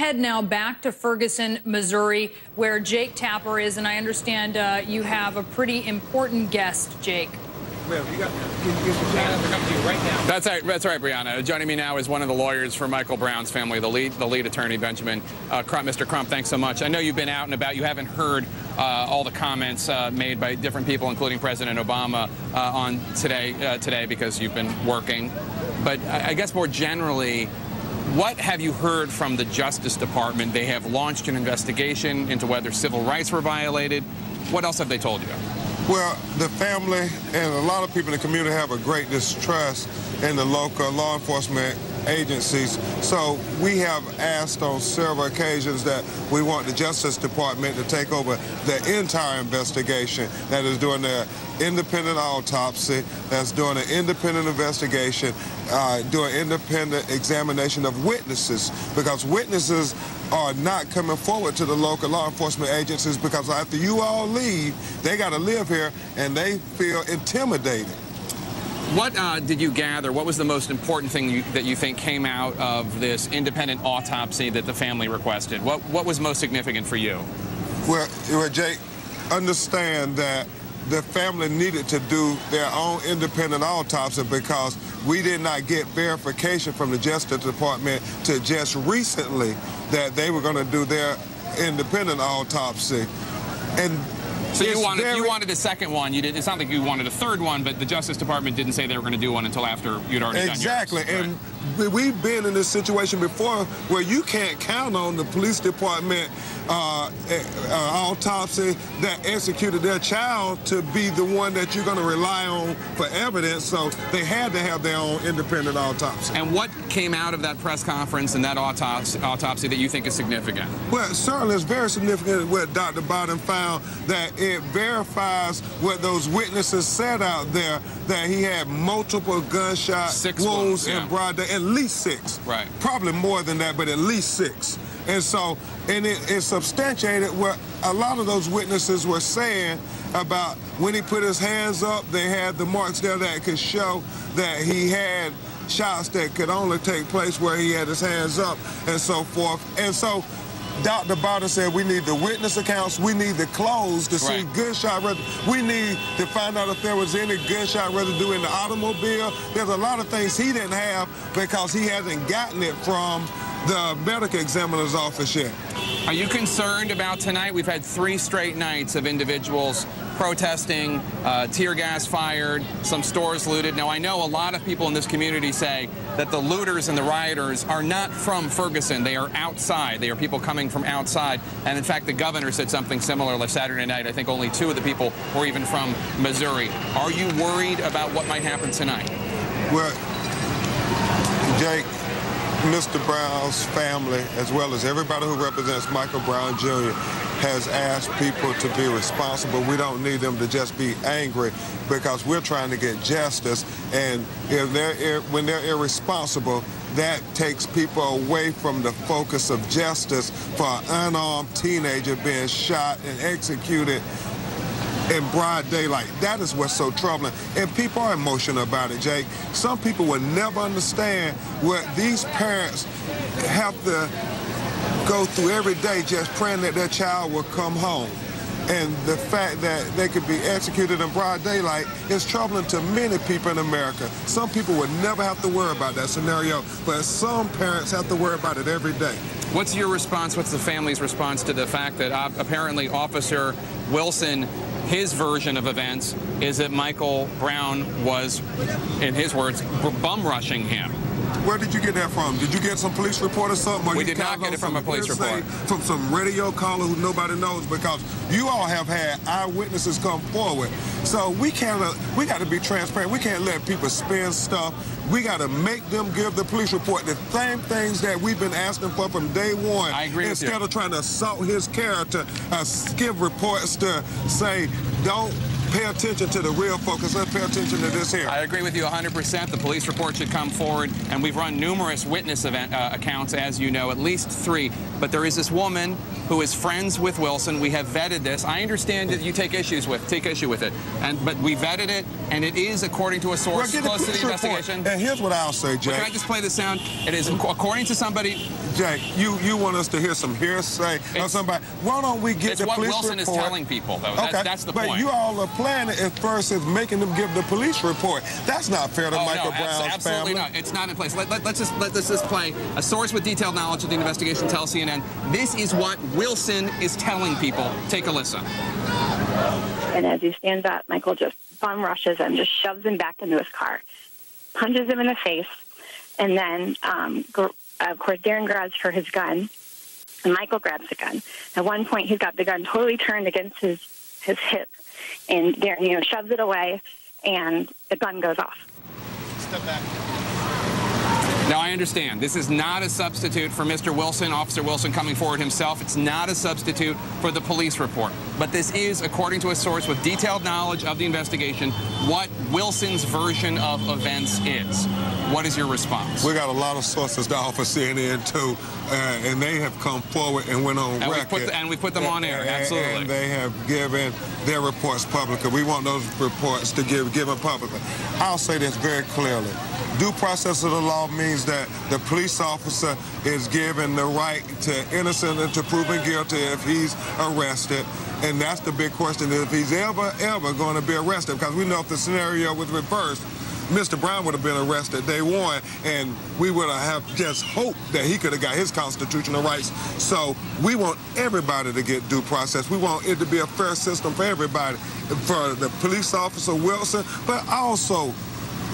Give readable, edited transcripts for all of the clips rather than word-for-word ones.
Head now back to Ferguson, Missouri, where Jake Tapper is, and I understand you have a pretty important guest, Jake. That's right, Brianna. Joining me now is one of the lawyers for Michael Brown's family, the lead attorney, Benjamin Crump. Mr. Crump, thanks so much. I know you've been out and about. You haven't heard all the comments made by different people, including President Obama, on today because you've been working. But I guess more generally, what have you heard from the Justice Department? They have launched an investigation into whether civil rights were violated. What else have they told you? Well, the family and a lot of people in the community have a great distrust in the local law enforcement agencies. So we have asked on several occasions that we want the Justice Department to take over the entire investigation, that is doing the independent autopsy, that's doing an independent investigation, doing independent examination of witnesses, because witnesses are not coming forward to the local law enforcement agencies because after you all leave, they got to live here and they feel intimidated. What did you gather? What was the most important thing that you think came out of this independent autopsy that the family requested? What was most significant for you? Well, Jake, understand that the family needed to do their own independent autopsy because we did not get verification from the Justice Department to just recently that they were going to do their independent autopsy. And so you wanted a second one. You did. It's not like you wanted a third one, but the Justice Department didn't say they were going to do one until after you'd already done yours. Exactly. And we've been in this situation before where you can't count on the police department autopsy that executed their child to be the one that you're going to rely on for evidence. So they had to have their own independent autopsy. And what came out of that press conference and that autopsy that you think is significant? Well, certainly it's very significant what Dr. Biden found, that it verifies what those witnesses said out there, that he had multiple gunshot wounds in broad day, at least 6. Right. Probably more than that, but at least 6. And so, it substantiated what a lot of those witnesses were saying about when he put his hands up, they had the marks there that could show that he had shots that could only take place where he had his hands up and so forth. And so Dr. Biden said we need the witness accounts, we need the clothes to see gunshot residue. We need to find out if there was any gunshot residue in the automobile. There's a lot of things he didn't have because he hasn't gotten it from the medical examiner's office yet. Are you concerned about tonight? We've had 3 straight nights of individuals protesting, tear gas fired, some stores looted. Now, I know a lot of people in this community say that the looters and the rioters are not from Ferguson. They are outside. They are people coming from outside. And in fact, the governor said something similar last Saturday night. I think only 2 of the people were even from Missouri. Are you worried about what might happen tonight? Well, Jake, Mr. Brown's family, as well as everybody who represents Michael Brown Jr., has asked people to be responsible. We don't need them to just be angry because we're trying to get justice. And when they're irresponsible, that takes people away from the focus of justice for an unarmed teenager being shot and executed in broad daylight. That is what's so troubling. And people are emotional about it, Jake. Some people will never understand what these parents have to go through every day just praying that their child will come home. And the fact that they could be executed in broad daylight is troubling to many people in America. Some people would never have to worry about that scenario, but some parents have to worry about it every day. What's your response? What's the family's response to the fact that apparently Officer Wilson, his version of events is that Michael Brown was, in his words, bum rushing him? Where did you get that from? Did you get some police report or something? We did not get it from a police report. From some radio caller who nobody knows, because you all have had eyewitnesses come forward. So we got to be transparent. We can't let people spin stuff. We got to make them give the police report the same things that we've been asking for from day one. I agree Instead of trying to assault his character, give reports to say, don't pay attention to the real focus. Let's pay attention to this here. I agree with you 100%. The police report should come forward, and we've run numerous witness accounts, as you know, at least 3. But there is this woman who is friends with Wilson. We have vetted this. I understand that you take issue with it, but we vetted it, and it is according to a source close to the investigation. And here's what I'll say, Jake. Can I just play the sound? It is according to somebody. Jake, you want us to hear some hearsay of somebody? Why don't we get the police report? It's what Wilson is telling people, though. Okay, that's the point. But you all are planning as first as making them give the police report. That's not fair to Michael Brown's absolutely family. Not. It's not in place. Let's just play. A source with detailed knowledge of the investigation tells CNN this is what Wilson is telling people. Take a listen. And as he stands up, Michael just bum rushes him, just shoves him back into his car, punches him in the face, and then, of course, Darren grabs for his gun, and Michael grabs the gun. At one point, he's got the gun totally turned against his hip, and Darren, shoves it away, and the gun goes off. Step back. Now, I understand. This is not a substitute for Mr. Wilson, Officer Wilson coming forward himself. It's not a substitute for the police report. But this is, according to a source with detailed knowledge of the investigation, what Wilson's version of events is. What is your response? We got a lot of sources to offer CNN, too, and they have come forward and went on record. We put them on air, absolutely. And they have given their reports publicly. We want those reports to give them publicly. I'll say this very clearly. Due process of the law means that the police officer is given the right to innocent and to proven guilty if he's arrested. And that's the big question, if he's ever going to be arrested. Because we know if the scenario was reversed, Mr. Brown would have been arrested day one, and we would have just hoped that he could have got his constitutional rights. So we want everybody to get due process. We want it to be a fair system for everybody, for the police officer Wilson, but also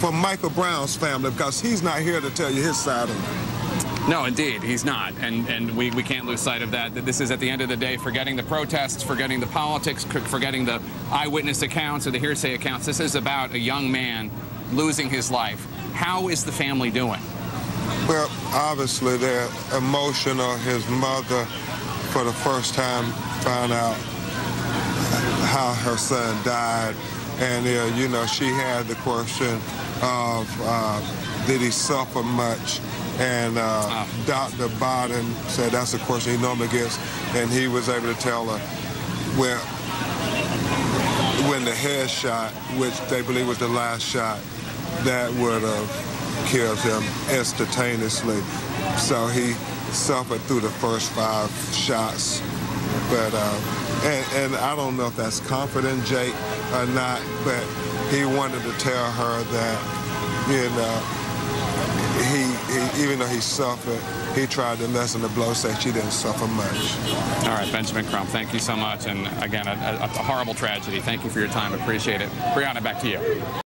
for Michael Brown's family, because he's not here to tell you his side of it. No, indeed, he's not, and we can't lose sight of that this is, at the end of the day, forgetting the protests, forgetting the politics, forgetting the eyewitness accounts or the hearsay accounts. This is about a young man losing his life. How is the family doing? Well, obviously they're emotional. His mother, for the first time, found out how her son died. And, she had the question of did he suffer much? And Dr. Biden said that's a question he normally gets. And he was able to tell her, well, when the head shot, which they believe was the last shot, that would have killed him instantaneously. So he suffered through the first 5 shots. But, and I don't know if that's confident, Jake, or not, but he wanted to tell her that, he even though he suffered, he tried to lessen the blow, say she didn't suffer much. All right, Benjamin Crump, thank you so much. And again, a horrible tragedy. Thank you for your time. Appreciate it. Brianna, back to you.